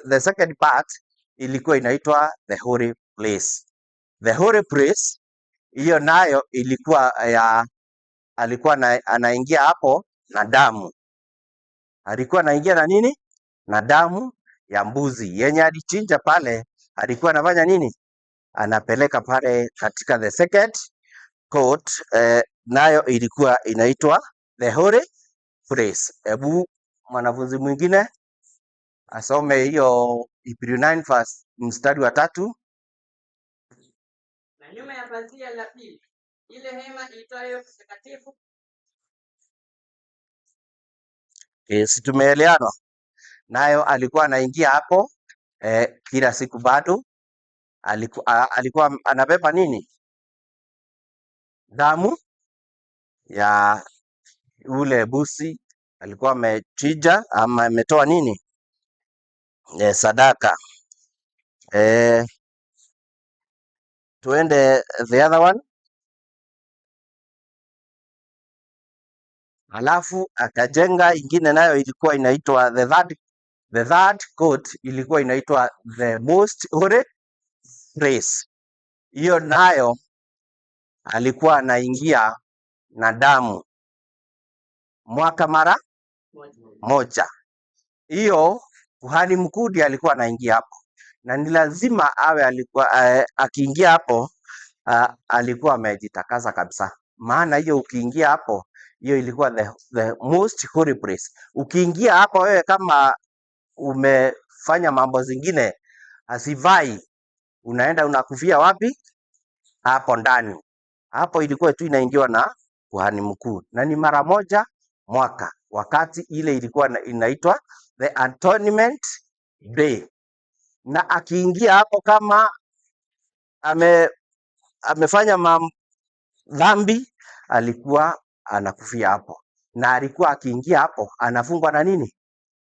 the second part ilikuwa inaitwa the holy place. The holy place hiyo nayo ilikuwa alikuwa anaingia hapo na damu. Alikuwa anaingia na nini? Na damu ya mbuzi yenye alichinja pale. Alikuwa anafanya nini? Anapeleka pale katika the second court, nayo ilikuwa inaitwa the holy place. Hebu mwanafunzi mwingine asome hiyo Hebrew 9 verse mstari wa 3. Na nyuma ya pazia la pili, ile hema iitwayo takatifu. Yes, tumeelewana. Nayo alikuwa anaingia hapo kila siku bado alikuwa anabeba nini? Damu ya ule busi alikuwa amechinja ama ametoa nini? Sadaka. Tuende the other one. Alafu akajenga ingine nayo ilikuwa inaitwa the third court ilikuwa inaitwa the most holy place. Hiyo nayo alikuwa anaingia na damu mwaka mara moja. Hiyo kuhani mkuu ndiye alikuwa anaingia hapo, na ni lazima awe alikuwa akiingia hapo alikuwa amejitakaza kabisa, maana hiyo ukiingia hapo, hiyo ilikuwa the most holy place. Ukiingia hapo wewe kama umefanya mambo zingine asivai, unaenda unakufia wapi? Hapo ndani. Hapo ilikuwa tu inaingiwa na kuhani mkuu, na ni mara moja mwaka, wakati ile ilikuwa inaitwa the atonement day. Na akiingia hapo kama amefanya dhambi, alikuwa anakufia hapo, na alikuwa akiingia hapo anafungwa na nini?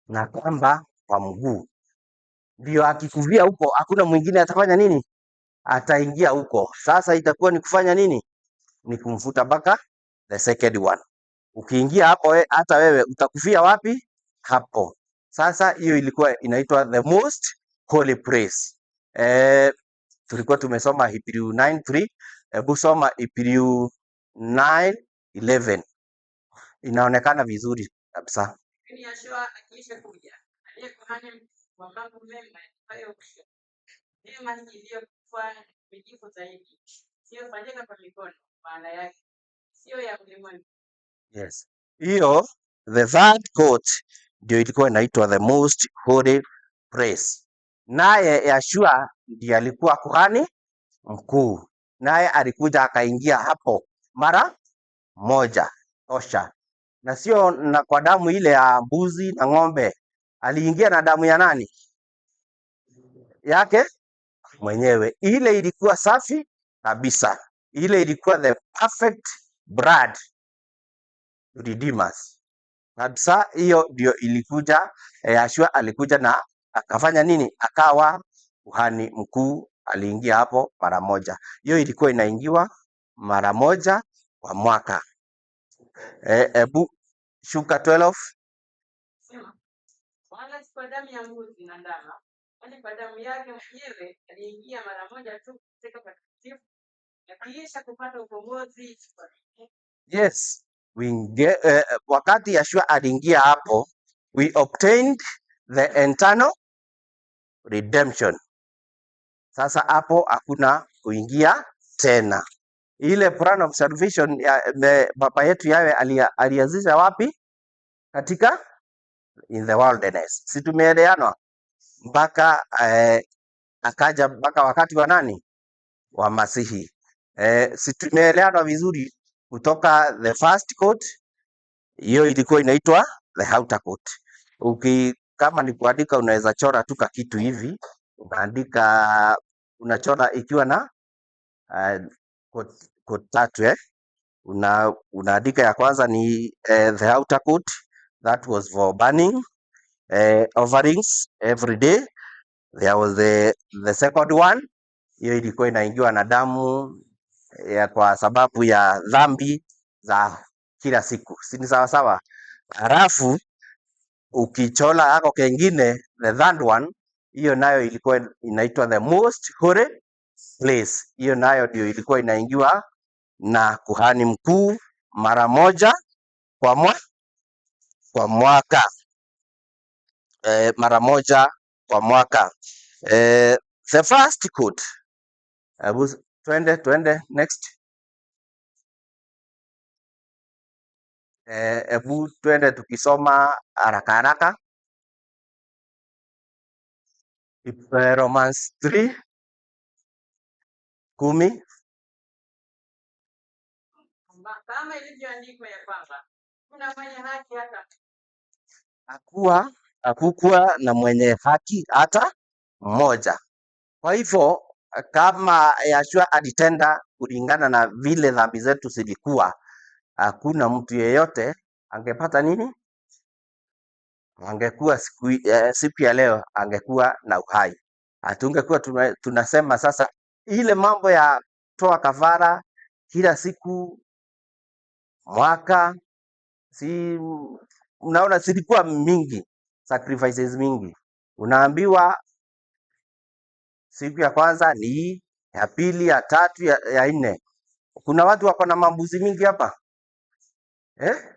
Na kamba kwa mguu. Ndio akikufia huko, hakuna mwingine atafanya nini? Ataingia huko. Sasa itakuwa ni kufanya nini? Ni kumfuta mpaka the second one. Ukiingia hapo hata wewe utakufia wapi? Hapo. Sasa hiyo ilikuwa inaitwa the most holy place. Tulikuwa tumesoma Hebrew 9:3. Hebu soma Hebrew 9:11. Inaonekana vizuri kabisa. Yashua akiisha kuja, aliye kuhani wa mambo mema hayo mema iliyokuwa mijifu zaidi, sio fanyika kwa mikono, maana yake sio ya ulimwengu. Yes. Hiyo the third court ndio ilikuwa inaitwa the most holy place. Naye Yashua ndiye alikuwa kuhani mkuu, naye alikuja akaingia hapo mara moja tosha, na sio na kwa damu ile ya mbuzi na ng'ombe. Aliingia na damu ya nani? Yake mwenyewe. Ile ilikuwa safi kabisa, ile ilikuwa the perfect blood redeemers kabisa. Hiyo ndio ilikuja. Yashua alikuja na akafanya nini? Akawa kuhani mkuu. Aliingia hapo mara moja. Hiyo ilikuwa inaingiwa mara moja kwa mwaka. Ebu shuka 12. Wala si kwa damu ya mbuzi na ndama, bali kwa damu yake mwenyewe aliingia mara moja tu katika patakatifu, na kisha kupata ukombozi. Yes, wakati Yashua aliingia hapo, we obtained the eternal redemption. Sasa hapo hakuna kuingia tena. Ile plan of salvation baba yetu yawe alianzisha wapi? Katika in the wilderness. Si tumeelewana? Mpaka akaja mpaka wakati wa nani? Wa Masihi. Si tumeelewana vizuri? Kutoka the first court, hiyo ilikuwa inaitwa the outer court. Kama ni kuandika, unaweza chora tu kitu hivi, unaandika, unachora ikiwa na court tatu. Unaandika ya kwanza ni the outer court, that was for burning offerings every day. There was the second one, hiyo ilikuwa inaingiwa na damu kwa sababu ya dhambi za kila siku, si ni sawa sawa? Halafu ukichola hako kengine, the third one hiyo nayo ilikuwa inaitwa the most holy place. Hiyo nayo ndio ilikuwa inaingiwa na kuhani mkuu mara moja kwa mwaka, mara moja kwa mwaka. The first court, hebu twende next. Hebu twende tukisoma haraka haraka. Romans 3:10. Kama ilivyoandikwa ya kwamba kuna mwenye haki hata hakukuwa na mwenye haki hata mmoja. Kwa hivyo kama Yahshua alitenda kulingana na vile dhambi zetu zilikuwa, hakuna mtu yeyote angepata nini, angekuwa siku ya leo angekuwa na uhai. Hatungekuwa tunasema sasa ile mambo ya toa kafara kila siku mwaka, si unaona zilikuwa mingi, sacrifices mingi. Unaambiwa siku ya kwanza ni hii, ya pili, ya tatu, ya nne. Kuna watu wako na mambuzi mingi hapa eh?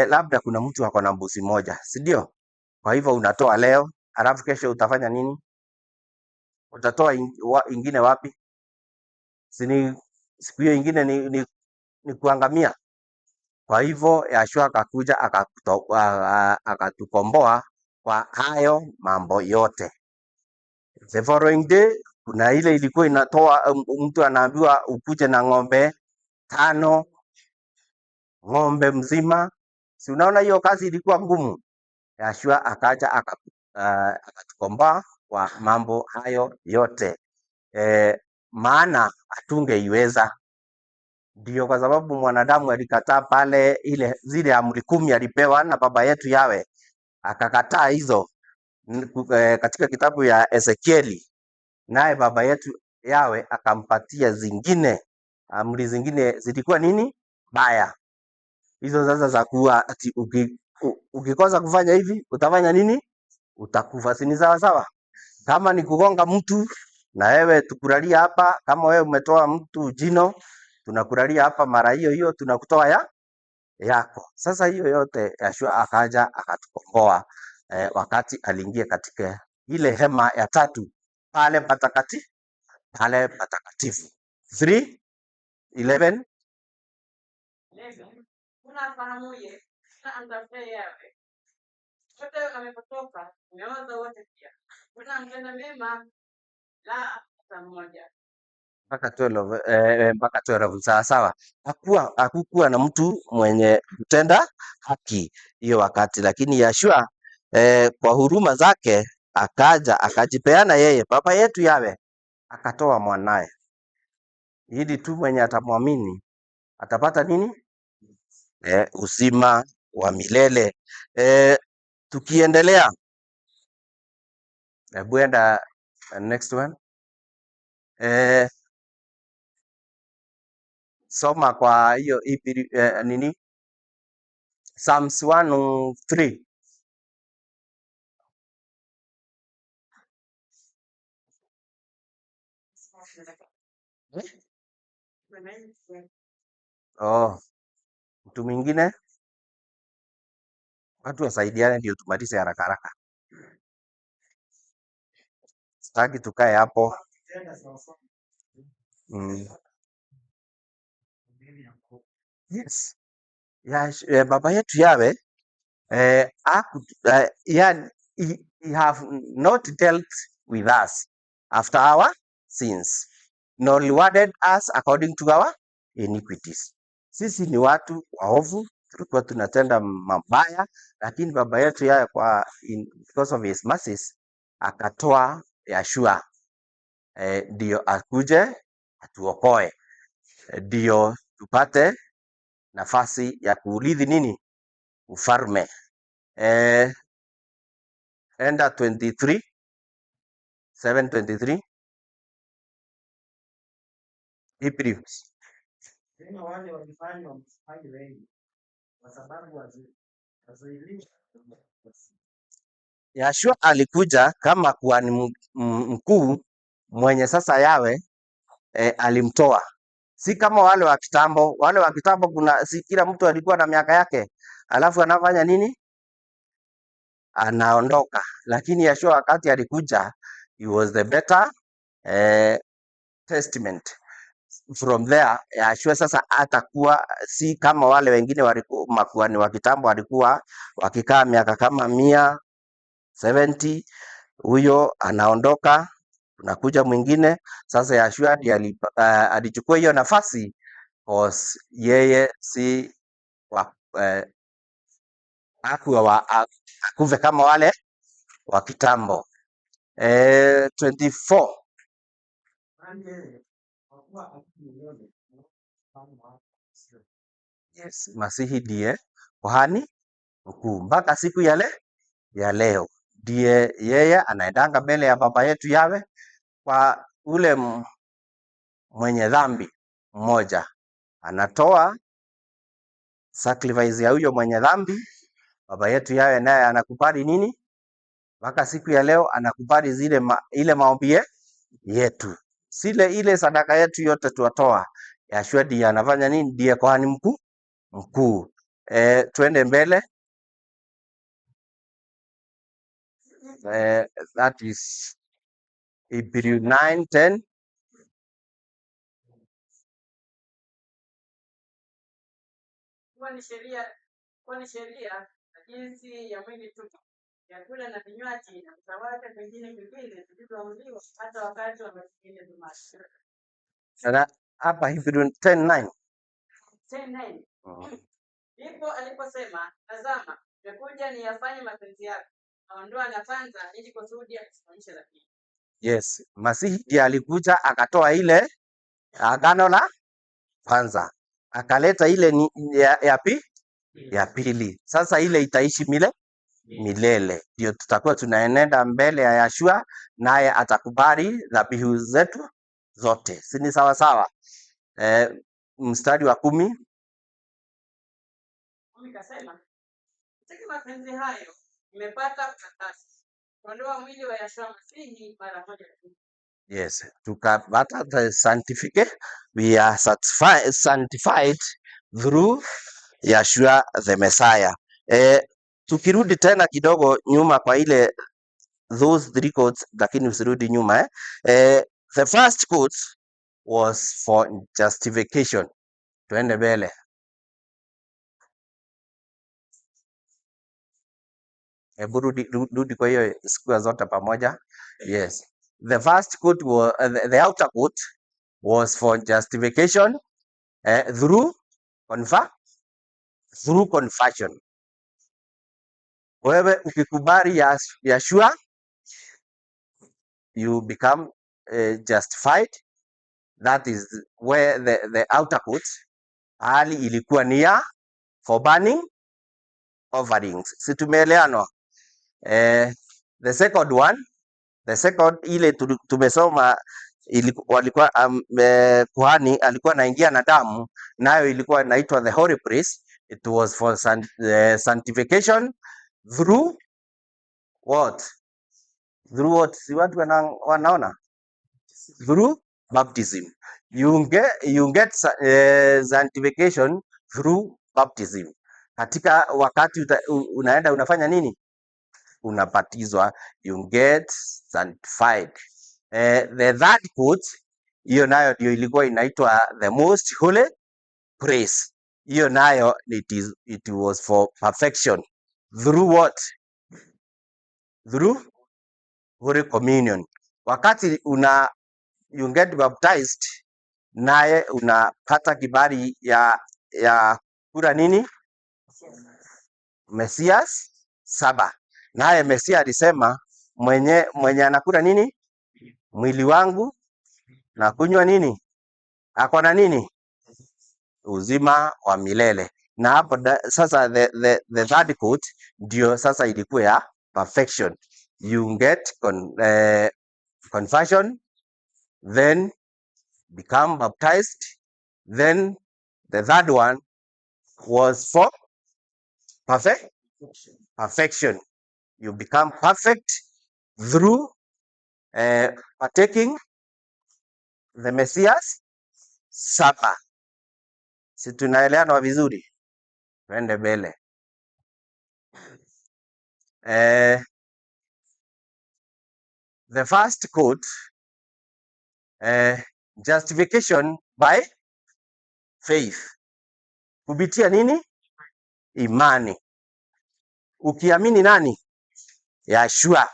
Labda kuna mtu ako na mbuzi moja, si ndio? Kwa hivyo unatoa leo, alafu kesho utafanya nini? Utatoa ingine wapi? Sini siku hiyo ingine ni kuangamia. Kwa hivyo Yahshua akakuja akatukomboa kwa hayo mambo yote. The following day kuna ile ilikuwa inatoa mtu anaambiwa ukuje na ng'ombe 5, ng'ombe mzima. Si unaona hiyo kazi ilikuwa ngumu. Yahshua akaja akatukomboa kwa mambo hayo yote. Maana hatungeiweza. Ndio kwa sababu mwanadamu alikataa pale, zile amri 10 alipewa na baba yetu Yawe, akakataa hizo katika kitabu ya Ezekieli, naye baba yetu Yawe akampatia zingine, amri zingine zilikuwa nini? Baya. Hizo sasa za kuwa ati ukikosa kufanya hivi utafanya nini? Utakufa. Si ni sawa sawa? Kama ni kugonga mtu na wewe tukulalia hapa, kama wewe umetoa mtu jino, tunakulalia hapa mara hiyo hiyo tunakutoa yako. Sasa hiyo yote Yahshua akaja akatukomboa wakati aliingia katika ile hema ya tatu pale patakatifu. 3:11. kuna fahamuye na amtafute Yawe wote wamepotoka, wameoza wote pia, kuna mtenda mema la hata mmoja. Mpaka 12 sawa sawa. Hakukuwa na mtu mwenye kutenda haki hiyo wakati, lakini Yahshua kwa huruma zake akaja akajipeana yeye, baba yetu Yawe, akatoa mwanaye ili tu mwenye atamwamini atapata nini? Uzima wa milele. Tukiendelea, hebu enda next one. Soma kwa hiyo nini, Psalms 1:3. Oh, mtu mwingine, watu wasaidiane ndio tumalize haraka haraka. Sitaki tukae hapo. Yes. Baba yetu Yawe he have not dealt with us after our sins, nor rewarded us according to our iniquities. Sisi ni watu waovu, tulikuwa tunatenda mabaya, lakini baba yetu Yawe because of his mercies akatoa Yahshua ndio akuje atuokoe, ndio tupate nafasi ya kuurithi nini? Ufalme. Enda 7:23. Hebrews. Tena wale walifanywa mfanye wengi kwa sababu wazuiliwa Yashua alikuja kama kuhani mkuu mwenye sasa Yawe alimtoa, si kama wale wa kitambo. Wale wa kitambo kuna si kila mtu alikuwa na miaka yake, alafu anafanya nini? Anaondoka. Lakini Yashua wakati alikuja, he was the better testament. From there Yashua sasa atakuwa si kama wale wengine walikuwa makuhani wa kitambo walikuwa wakikaa miaka kama 170. Huyo anaondoka, unakuja mwingine. Sasa Yashua ndiye alichukua hiyo nafasi cause yeye si akuve kama wale wa kitambo. 24. Yes, Masihi ndiye kuhani mkuu mpaka siku ya leo, ndiye yeye anaendanga mbele ya baba yetu Yawe kwa ule mwenye dhambi mmoja, anatoa sacrifice ya huyo mwenye dhambi. Baba yetu Yawe naye anakubali nini? Mpaka siku ya leo anakubali ile maombi yetu, ile sadaka yetu yote tuwatoa. Yashua ndiye anafanya nini? Ndiye kuhani mkuu. Twende mbele. That is Hebrew 9:10. Kuwa ni sheria na jinsi ya mwili tu, vyakula na vinywaji na kutawala vingine vilivyoamriwa hata wakati wa masikini dhumashi. Hapa Hebrew 10:9. 10:9. Ndipo aliposema, tazama, nimekuja niyafanye mapenzi yako, naondoa na kwanza ili kusudi asionyeshe la pili. Yes, Masihi ndiye alikuja akatoa ile agano la kwanza, akaleta ile ya pili. Sasa ile itaishi milele, ndio tutakuwa tunaenenda mbele ya Yashua, naye atakubali dhabihu zetu zote, si ni sawa sawa? Mstari wa 10. Kasema, katika mapenzi hayo nimepata utakasi, kuondoa mwili wa Yashua Masihi mara moja tu. Yes, tukapata the sanctificate. We are sanctified through Yashua the Messiah. Tukirudi tena kidogo nyuma kwa ile those 3 codes, lakini usirudi nyuma the first code was for justification. Tuende mbele. Rudi kwa hiyo siku zote pamoja. Yes. The first code was the outer code was for justification through conversion. Wewe ukikubali Yashua, you become justified. That is where the outer code hali ilikuwa ni ya for burning offerings. Si tumeeleanwa? The second ile tumesoma walikuwa kuhani alikuwa anaingia na damu, nayo ilikuwa inaitwa the holy priest. It was for sanctification through what? Through what? Si watu wanaona? Through baptism. You get sanctification through baptism. Katika wakati unaenda unafanya nini? Unabatizwa, you get sanctified. The third code, hiyo nayo ndio ilikuwa inaitwa the most holy praise. Hiyo nayo it was for perfection. Through what? Through holy communion. Wakati you get baptized, naye unapata kibali ya kula nini? Mesias 7. Naye Mesia alisema mwenye anakula nini? Mwili wangu na kunywa nini? Ako na nini? Uzima wa milele. Na hapo sasa the third code ndio sasa ilikuwa ya perfection. You get conversion, then become baptized, then the third one was for perfection. You become perfect through partaking the Messiah's supper. Si tunaelewana vizuri? Twende mbele. The first quote, justification by faith. Kupitia nini? Imani. Ukiamini nani? Yeshua.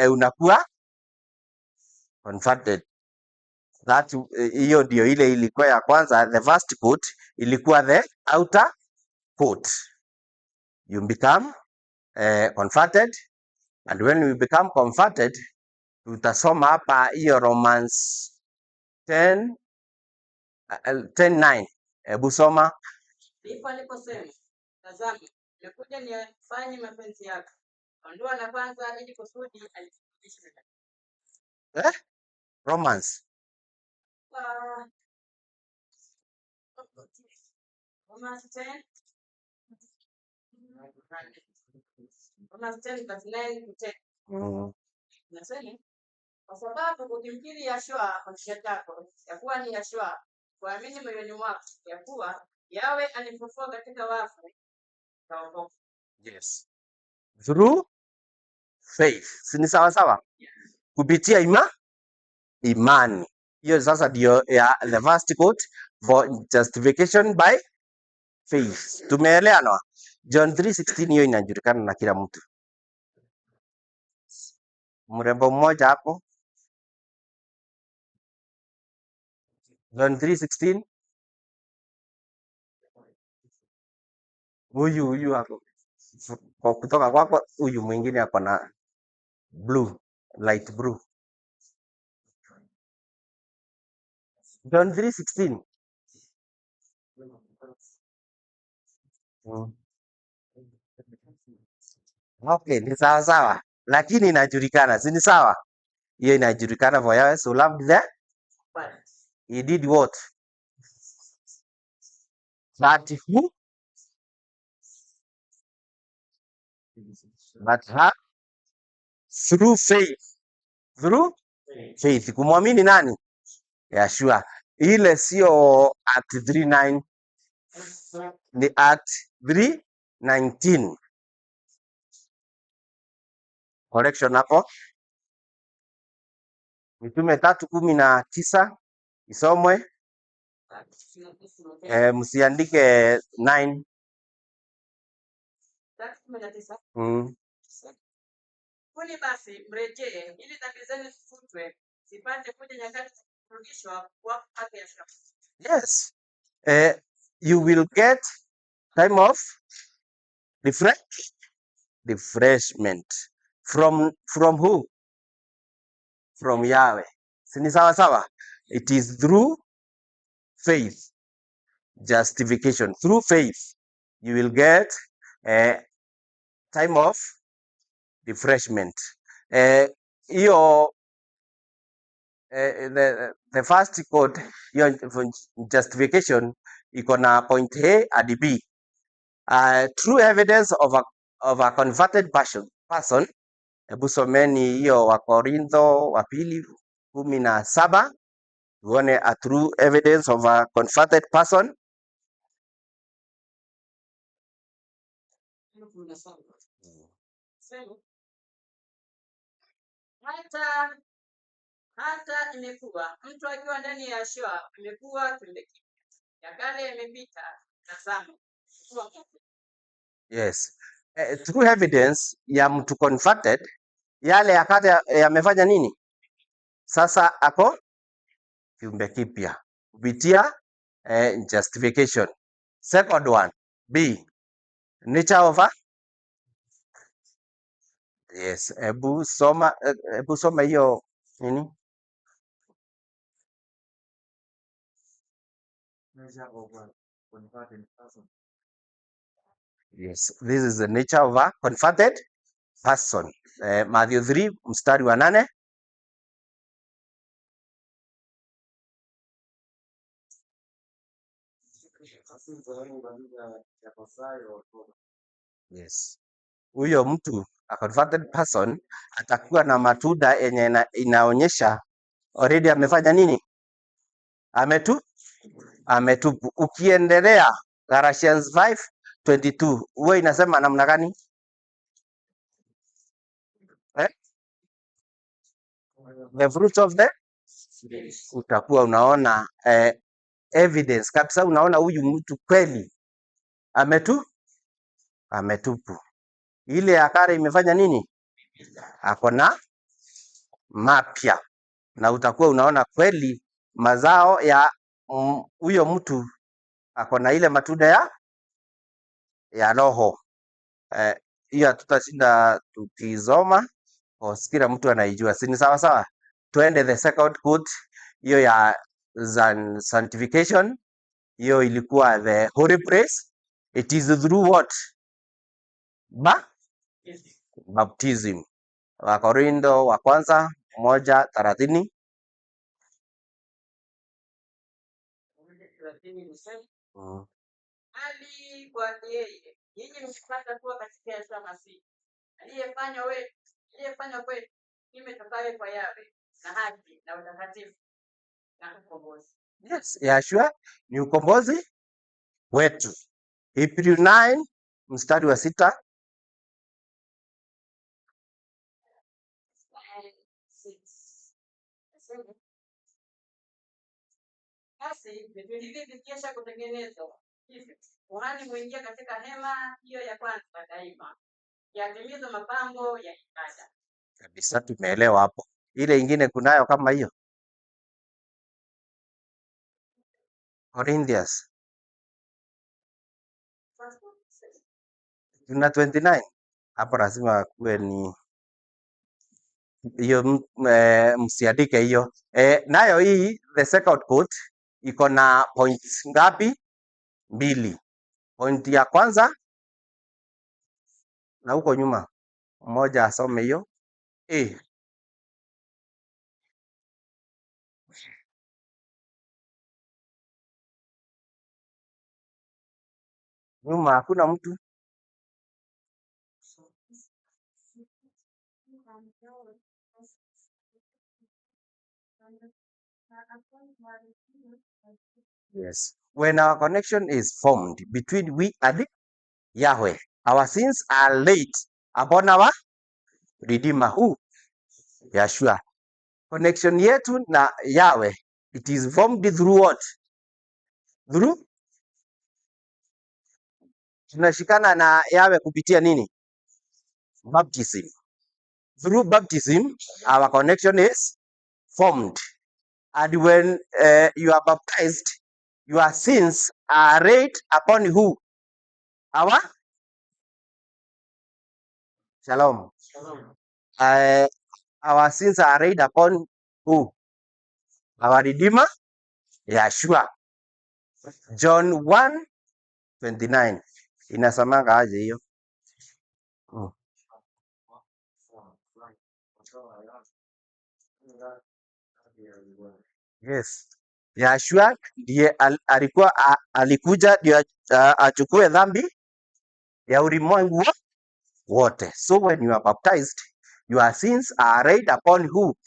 Unakuwa converted. That hiyo ndio ile ilikuwa ya kwanza. The first quote ilikuwa the outer quote. You become converted, and when you become converted, tutasoma hapa hiyo Romans 10:9. Hebu soma. Ndipo aliposema, tazama, nimekuja niyafanye mapenzi yako. Ondoa la kwanza ili kusudi alithibitishe. Romans. Ah, Romans 10. Romans 10 verse 9 to 10. Nasema, kwa sababu ukimkiri Yeshua kwa kinywa chako ya kuwa ni Yeshua, kuamini moyoni mwako ya kuwa Yawe alifufua katika wafu, utaokoka. Yes. Through faith. Si ni sawa sawa? Kupitia imani. Hiyo sasa ndio ya the first quote for justification by faith. Tumeelewana? John 3:16 hiyo inajulikana na kila mtu. Mrembo mmoja hapo. John 3:16. Huyu hapo. Kwa kutoka kwako huyu mwingine ako na blue, light blue. John 3:16. Okay, ni sawa sawa. Lakini inajulikana, si ni sawa? Hiyo inajulikana for Yahweh so loved the he did what? That who? But her through faith. Through faith. Kumwamini nani? Yeshua. Ile sio Act 3:9, ni Act 3:19. Correction hapo. Mitume 3:19 isomwe. Msiandike 9. 3:19. Kuni basi mrejee ili dhambi zenu zifutwe, zipate kuja nyakati za kurudishwa kwa haki ya Yeshua. Yes. You will get time of refreshment from who? From Yahweh. Si ni sawa sawa? It is through faith. Justification. Through faith you will get a time of refreshment. Hiyo the first code, hiyo justification iko na point A hadi B. True evidence of a converted person. Hebu someni hiyo Wakorintho wa pili 17 tuone a true evidence of a converted person. Hata imekuwa mtu akiwa ndani ya Yeshua amekuwa kiumbe kipya, ya kale yamepita, tazama kuwa mpya. Yes. True evidence ya mtu converted, yale yakati yamefanya nini? Sasa ako kiumbe kipya kupitia justification. Second one, B, nature of a yes. Hebu soma hiyo nini? Yes, this is the nature of a converted person. Matthew 3 mstari wa 8. Yes. Huyo mtu a converted person atakuwa na matunda yenye inaonyesha already amefanya nini? Ametubu. Ukiendelea Galatians 5:22 huwa inasema namna gani? Eh? The fruits of the utakuwa unaona evidence kabisa, unaona huyu mtu kweli ametubu. Ile ya kale imefanya nini? Ako na mapya, na utakuwa unaona kweli mazao ya huyo mtu ako na ile matunda ya Roho. Hiyo hatutashinda tukisoma, kila mtu anaijua, si ni sawa sawa? Twende the second good, hiyo ya sanctification. Hiyo ilikuwa the holy place. It is through what? Baptism. Wakorintho wa kwanza 1:30. Hali kwa yeye nyinyi mkipata kuwa katika Yesu Masihi aliyefanya kwetu imetokayo kwa Yawe na haki na utakatifu na ukombozi. Yes, Yeshua ni ukombozi wetu. Hebrew 9 mstari wa 6. Basi vitu hivi vikiisha kutengenezwa, hivyo kuhani huingia katika hema hiyo ya kwanza daima, yatimiza mapambo ya ibada. Kabisa, tumeelewa hapo. Ile ingine kunayo kama hiyo Corinthians tuna 29 hapo, lazima kuwe ni hiyo, msiandike hiyo. Nayo hii the second quote iko na points ngapi? 2. Point ya kwanza na huko nyuma mmoja asome hiyo. Nyuma hakuna mtu. Yes. When our connection is formed between we and Yahweh, our sins are laid upon our Redeemer, who? Yeshua. Connection yetu na Yahweh, it is formed through what? Through? Tunashikana na Yahweh kupitia nini? Baptism. Through baptism, our connection is formed. And when you are baptized, your sins are laid upon who? Our Shalom. Our sins are laid upon who? Our Redeemer, Yeshua. John 1:29. Inasamanga aje hiyo? Yes. Yeshua ndiye alikuja ndio achukue dhambi ya ulimwengu wote. So when you are baptized, your sins are laid upon who?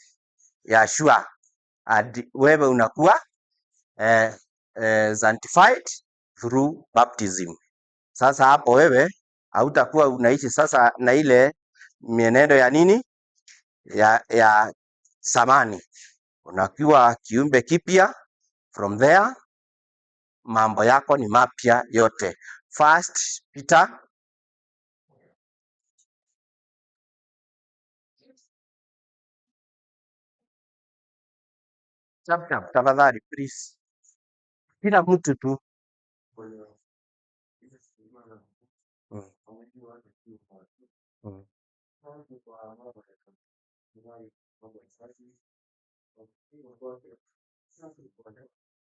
Yeshua. And wewe unakuwa sanctified through baptism. Sasa hapo wewe hautakuwa unaishi sasa na ile mienendo ya nini ya samani, unakuwa kiumbe kipya. From there mambo yako ni mapya yote. First Peter chapter, tafadhali please, kila mtu tu.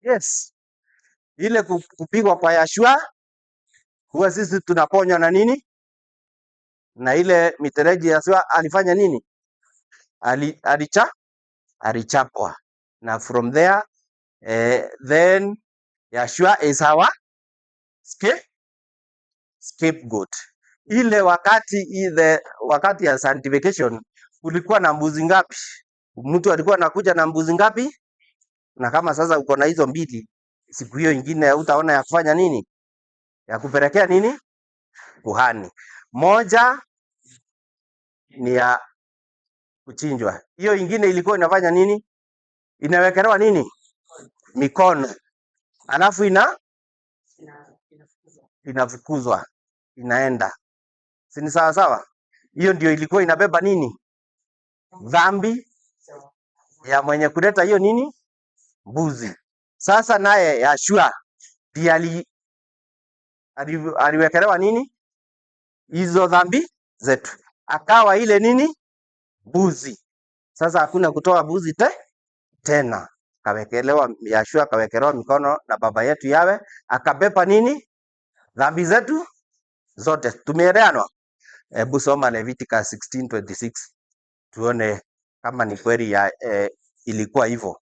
Yes, ile kupigwa kwa Yeshua huwa sisi tunaponywa na nini? Na ile mitereji ya Yeshua alifanya nini? Alichapwa, na from there then Yeshua is our scapegoat. ile wakati ya sanctification kulikuwa na mbuzi ngapi? Mtu alikuwa anakuja na mbuzi ngapi? Na kama sasa uko na hizo mbili, siku hiyo ingine utaona ya kufanya nini? Ya kupelekea nini? Kuhani. Moja ni ya kuchinjwa. Hiyo ingine ilikuwa inafanya nini? Inawekelewa nini? Mikono. Alafu inafukuzwa. Inaenda. Si ni sawa sawa? Hiyo ndio ilikuwa inabeba nini? Dhambi ya mwenye kuleta hiyo nini? Mbuzi. Sasa naye Yashua ndiye aliwekelewa nini? Hizo dhambi zetu. Akawa ile nini? Mbuzi. Sasa hakuna kutoa mbuzi tena. Yashua akawekelewa mikono na baba yetu Yawe, akabeba nini? Dhambi zetu zote. Tumeelewanwa? Hebu soma Leviticus 16:26 tuone kama ni kweli ilikuwa hivyo.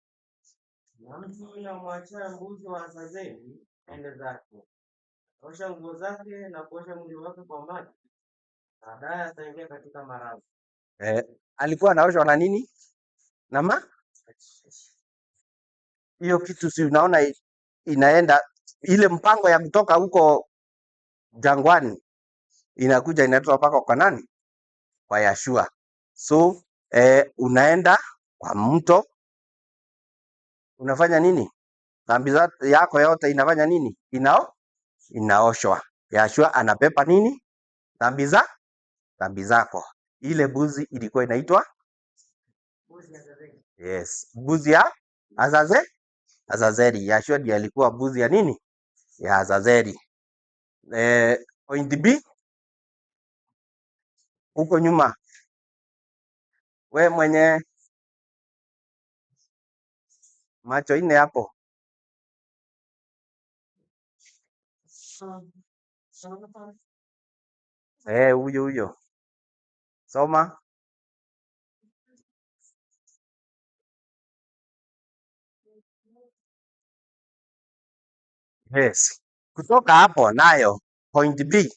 Na mtu yule amwachaye mbuzi wa Azazeli ende zake, osha nguo zake na kuosha mwili wake kwa maji, baadaye ataingia katika maradhi. Alikuwa anaoshwa na nini? Hiyo kitu si unaona inaenda ile mpango ya kutoka huko jangwani inakuja inatoka mpaka kwa nani? Kwa Yashua. So unaenda kwa mto unafanya nini? Dhambi yako yote inafanya nini? Inaoshwa. Yashua anabeba nini? Dhambi zako. Ile mbuzi ilikuwa inaitwa yes, mbuzi ya Azazeli. Yashua ndiye alikuwa mbuzi ya nini? Ya Azazeli. Point B huko nyuma, we mwenye macho ine hapo, huyo soma. Yes, kutoka hapo nayo point B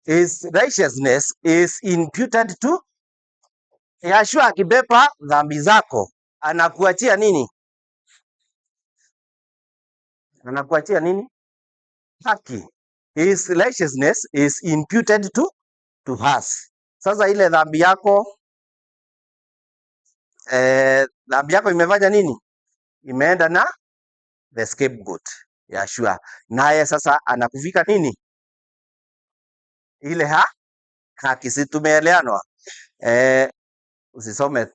is righteousness is imputed to Yashua. Akibeba dhambi zako anakuachia nini? Anakuachia nini? Haki. His righteousness is imputed to us. Sasa ile dhambi yako imefanya nini? Imeenda na the scapegoat Yashua, naye sasa anakuvika nini? Ile haki. Si tumeeleanwa? Usisome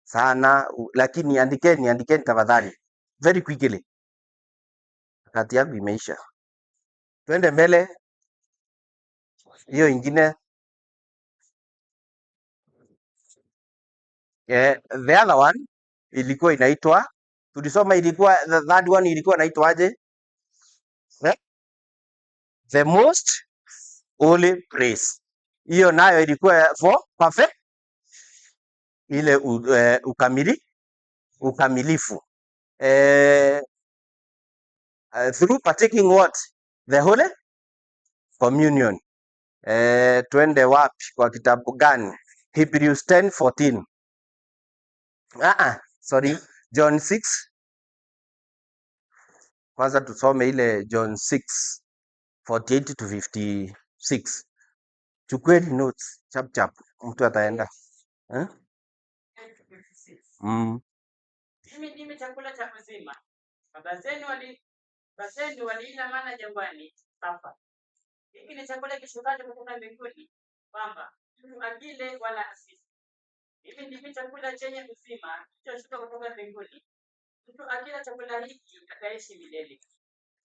sana lakini andikeni tafadhali, very quickly. Wakati yangu imeisha, twende mbele. Hiyo ingine the other one ilikuwa inaitwa, tulisoma ilikuwa the third one ilikuwa inaitwaje? The most holy place. Hiyo nayo ilikuwa for perfect, ile ukamilifu through partaking what? The holy communion. Twende wapi? Kwa kitabu gani? Hebrews 10:14. Sorry, John 6. Kwanza tusome ile John 6:48 to 56. Chukueni notes chap, mtu ataenda. Mimi ndimi chakula cha uzima. Baba zenu waliila mana jangwani, kafa. Hiki ni chakula kishukacho kutoka mbinguni, kwamba mtu akile wala asife. Mimi ndimi chakula chenye uzima kilichoshuka kutoka mbinguni. Mtu akila chakula hiki ataishi milele.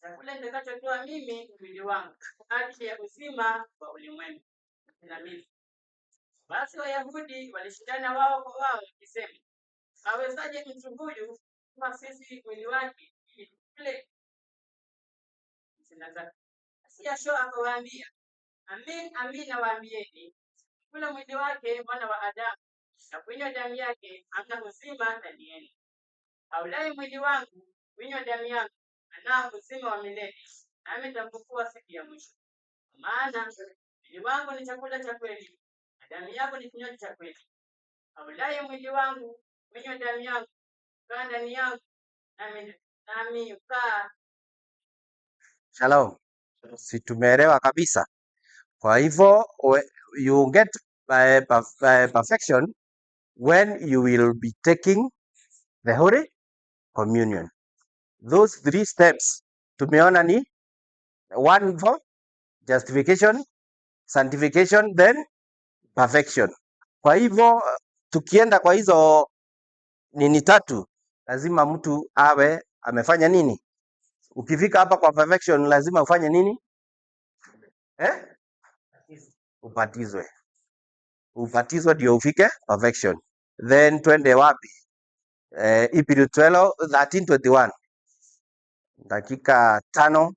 Chakula nitakachotoa mimi mwili wangu kwa ajili ya uzima wa ulimwengu. Na mimi basi Wayahudi walishindana wao kwa wao wakisema, awezaje mtu huyu kuwa sisi mwili wake ili tukule? Yashua akawaambia, amin nawaambieni, kula mwili wake mwana wa Adamu na kunywa damu yake hamna uzima ndani yenu. Aulaye mwili wangu kunywa damu yangu anao uzima wa milele, nami nitamfufua siku ya mwisho. Maana Mwili wangu ni chakula cha kweli, na damu yangu ni kinywaji cha kweli. Aulaye mwili wangu, kunywa damu yangu, kaa ndani yangu, nami ukaa. Shalom. Si tumeelewa kabisa? Kwa hivyo you get perfection when you will be taking the Holy Communion. Those 3 steps tumeona ni 1 for justification, sanctification, then perfection. Kwa hivyo tukienda kwa hizo nini 3, lazima mtu awe amefanya nini? Ukifika hapa kwa perfection lazima ufanye nini? Ubatizwe. Ubatizwe ndio ufike perfection. Then twende wapi? Hebrews 13:21. Dakika 5.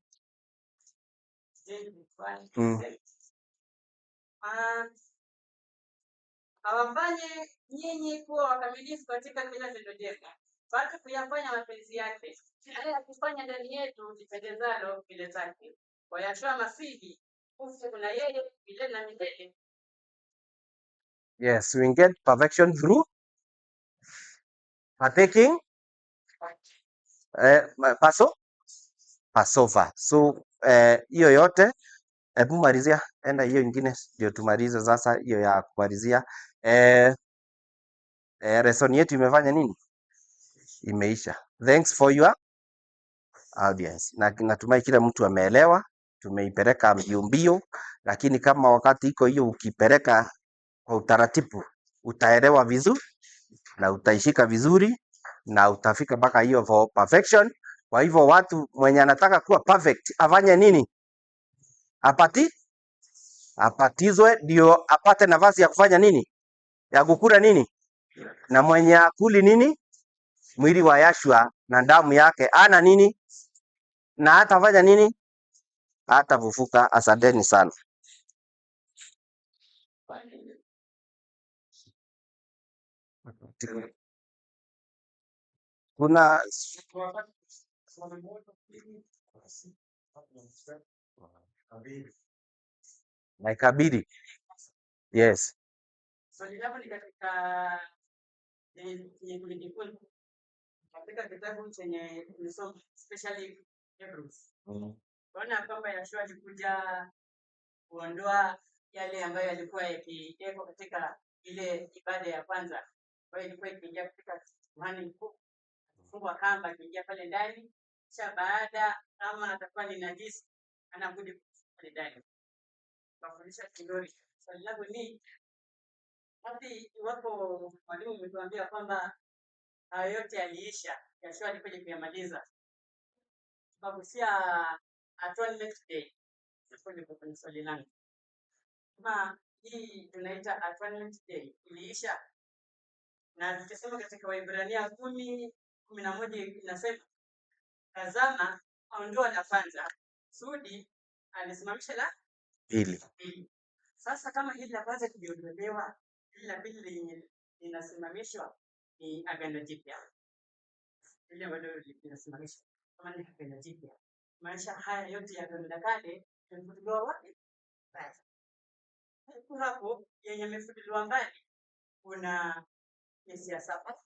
Awafanye nyinyi kuwa wakamilifu katika kila tendo jema, bali kuyafanya mapenzi yake, naye akifanya ndani yetu lipendezalo mbele zake. Kwa Yeshua Masihi, ufu na yeye milele na milele. Yes, we get perfection through partaking Passover. So hiyo yote, hebu malizia, enda hiyo ingine ndio tumalize sasa hiyo ya kumalizia. Lesson yetu imefanya nini? Imeisha. Thanks for your audience. Na natumai kila mtu ameelewa, tumeipeleka mbio, lakini kama wakati iko hiyo ukipeleka kwa utaratibu utaelewa vizuri na utaishika vizuri na utafika mpaka hiyo for perfection. Kwa hivyo watu mwenye anataka kuwa perfect afanye nini? Apatizwe ndio apate nafasi ya kufanya nini? Ya kukula nini? Na mwenye akuli nini? Mwili wa Yeshua na damu yake ana nini? Na hatafanya nini? Hatafufuka. Asanteni sana. Kuna naikabiri. Yes. Swali langu ni katika kulijifunza katika kitabu chenye tulisoma, especially Hebrews. Tunaona kwamba Yeshua alikuja kuondoa yale ambayo yalikuwa yakiwekwa katika ile ibada ya kwanza, ambayo ilikuwa ikiingia katika kuhani mkuu, kufungwa kamba, akiingia pale ndani, kisha baada kama atakuwa ni najisi anabudi pale ndani. Mafundisho kidori. Swali langu ni hadi iwapo mwalimu umetuambia kwamba hayo yote yaliisha, Yeshua alikuja kuyamaliza, sababu si atonement day. Hapo ndipo kwenye swali langu. Kama hii tunaita atonement day iliisha, na tukisema katika Waebrania 10:11 inasema, tazama aondoa la kwanza, kusudi alisimamisha la Pili. Sasa kama hili la kwanza kiliondolewa, hili la pili lenye linasimamishwa ni agano jipya. Ile ambalo linasimamishwa kama ni agano jipya. Maisha haya yote ya agano la kale yamefutiliwa wapi? Basi. Hapo yenye yamefutiliwa mbali kuna Mesia saba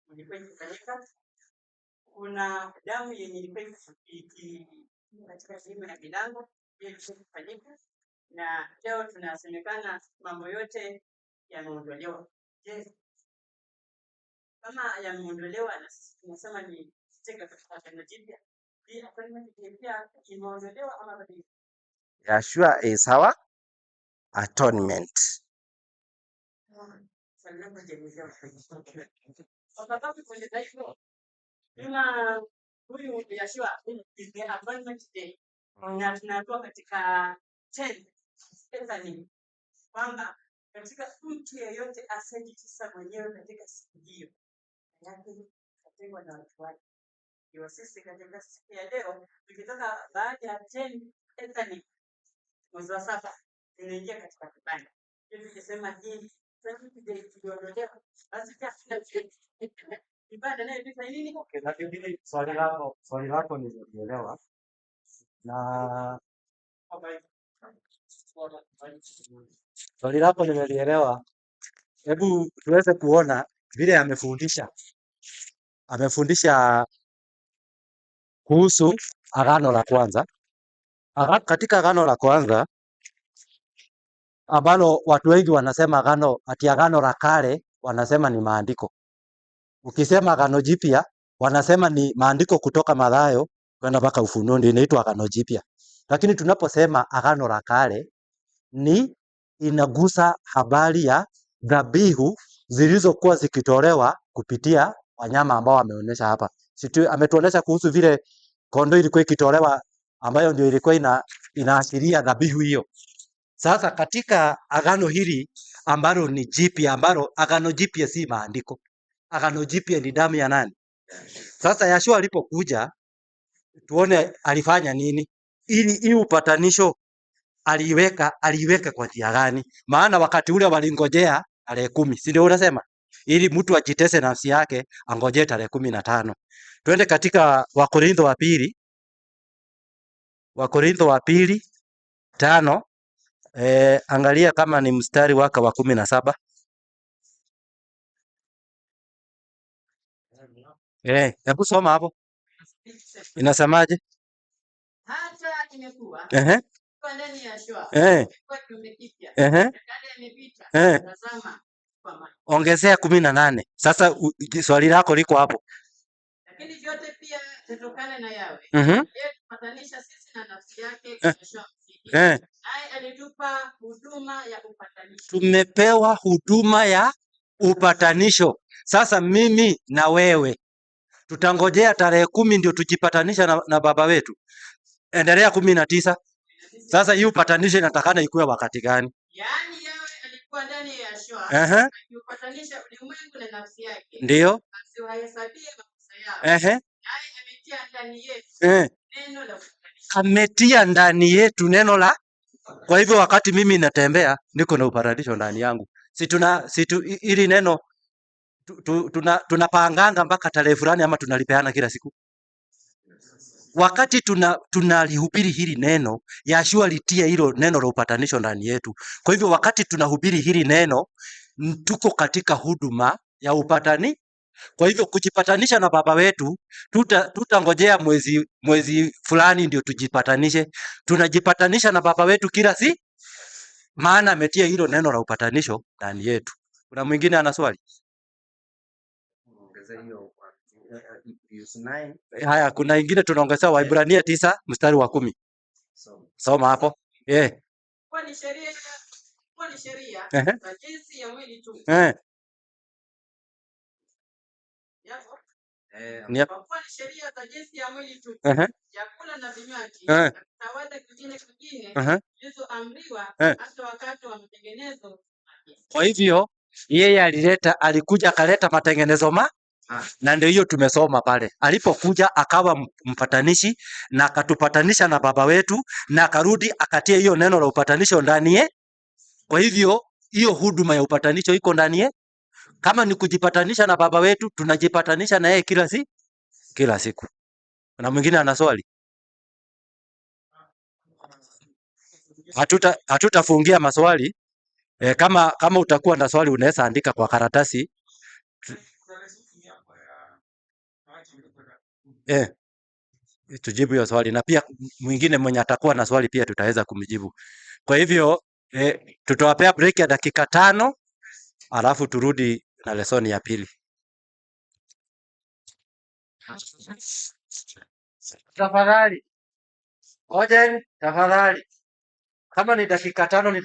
ilikuwa ikifanyika. Kuna damu yenye ilikuwa katika sehemu ya milango ilikuwa ikifanyika. Na leo tunasemekana mambo yote yameondolewa. Je, kama yameondolewa na sisi tunasema ni tega katika agano jipya, pia pia imeondolewa ama bado? Yeshua is our atonement. Kama huyu Yeshua is the atonement day, na tunatoa katika 10 Bethany kwamba katika mtu yeyote asiyejitisa mwenyewe katika siku hiyo yake atengwa na watu wake. Ndio sisi katika siku ya leo tukitoka baada ya 10 Bethany mwezi wa 7 tunaingia katika kibanda. Hivi tukisema hii tuliondolewa, basi pia kibanda nayo ni nini? Okay, lakini swali lako nilielewa na Swali lako nimelielewa. Hebu tuweze kuona vile amefundisha. Amefundisha kuhusu agano la kwanza. Katika agano la kwanza ambalo watu wengi wanasema agano la kale wanasema ni maandiko. Ukisema agano jipya wanasema ni maandiko kutoka Mathayo kwenda mpaka Ufunuo, ndio inaitwa agano jipya. Lakini tunaposema agano la kale ni inagusa habari ya dhabihu zilizokuwa zikitolewa kupitia wanyama ambao ameonyesha hapa. Ametuonyesha kuhusu vile kondoo ilikuwa ikitolewa ambayo ndio ilikuwa inaashiria dhabihu hiyo. Sasa katika agano hili ambalo ni jipya, ambalo agano jipya si maandiko. Agano jipya ni damu ya nani? Sasa Yeshua alipokuja tuone alifanya nini? Ili upatanisho aliweka kwa njia gani? Maana wakati ule walingojea tarehe 10, si ndio unasema? Ili mtu ajitese nafsi yake angojee tarehe 15. Twende katika Wakorintho wa pili. Wakorintho wa pili 5. Angalia kama ni mstari waka wa 17. Hebu soma hapo. Inasemaje? Hata imekuwa kwa ndani ya Yeshua kwa tumekipya kale yamepita tazama kwa maana ongezea 18. Sasa swali lako liko hapo. Lakini vyote pia vitokana na Yawe. Yeye tupatanisha sisi na nafsi yake kwa Yeshua Masihi. Naye alitupa huduma ya upatanisho. Tumepewa huduma ya upatanisho. Sasa mimi na wewe tutangojea tarehe 10 ndio tujipatanisha na baba wetu. Endelea 19. Sasa hii upatanisho inatakana ikuwe wakati gani? Yaani Yawe alikuwa ndani ya Yeshua akipatanisha ulimwengu na nafsi yake. Ndio. Asiwahesabie makosa yao. Naye ametia ndani yetu neno la upatanisho. Ametia ndani yetu neno la. Kwa hivyo wakati mimi natembea niko na upatanisho ndani yangu. Ili neno tunapanganga mpaka tarehe fulani ama tunalipeana kila siku. Wakati tunalihubiri hili neno, Yeshua alitia hilo neno la upatanisho ndani yetu. Kwa hivyo wakati tunahubiri hili neno, tuko katika huduma ya upatani. Kwa hivyo kujipatanisha na baba wetu, tutangojea mwezi fulani ndio tujipatanishe. Tunajipatanisha na baba wetu kila maana ametia hilo neno la upatanisho ndani yetu. Kuna mwingine ana swali? Haya, kuna ingine tunaongezea Waebrania 9 mstari wa 10. Soma hapo. Kwa ni sheria za jinsi ya mwili tu. Kwa ni sheria za jinsi ya mwili tu. Chakula na vinywaji. Tawada kingine zilizoamriwa hata wakati wa matengenezo. Kwa hivyo yeye alikuja akaleta matengenezo na ndio hiyo tumesoma pale. Alipokuja akawa mpatanishi na akatupatanisha na baba wetu na akarudi akatia hiyo neno la upatanisho ndani. Kwa hivyo hiyo huduma ya upatanisho iko ndani. Kama ni kujipatanisha na baba wetu, tunajipatanisha na yeye kila siku. Na mwingine ana swali? Hatutafungia maswali. Kama utakuwa na swali unaweza andika kwa karatasi. Tujibu hiyo swali, na pia mwingine mwenye atakuwa na swali pia tutaweza kumjibu. Kwa hivyo tutawapea break ya dakika 5 alafu turudi na lesoni ya pili. Tafadhali. Tafadhali. Kama ni dakika 5 ni